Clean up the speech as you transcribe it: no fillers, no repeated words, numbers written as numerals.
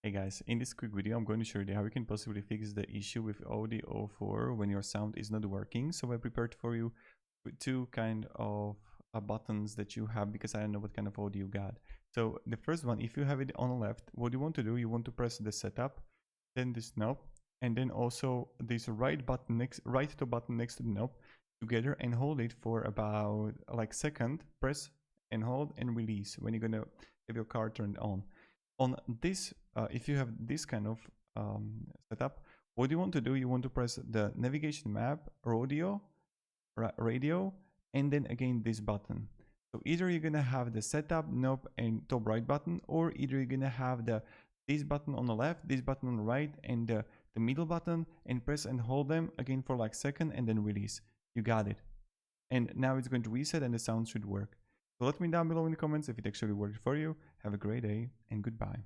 Hey guys, in this quick video I'm going to show you how you can possibly fix the issue with Audi 04 when your sound is not working. So I prepared for you two kind of buttons that you have because I don't know what kind of audio you got. So the first one, if you have it on the left, what you want to do, you want to press the setup, then this knob, and then also this right button next to the knob together, and hold it for about like second. Press and hold and release when you're gonna have your car turned on. On this, if you have this kind of setup, what you want to do, you want to press the navigation map, radio, and then again this button. So either you're gonna have the setup knob and top right button, or either you're gonna have this button on the left, this button on the right, and the middle button, and press and hold them again for like second and then release. You got it. And now it's going to reset and the sound should work. So let me know down below in the comments if it actually worked for you. Have a great day and goodbye.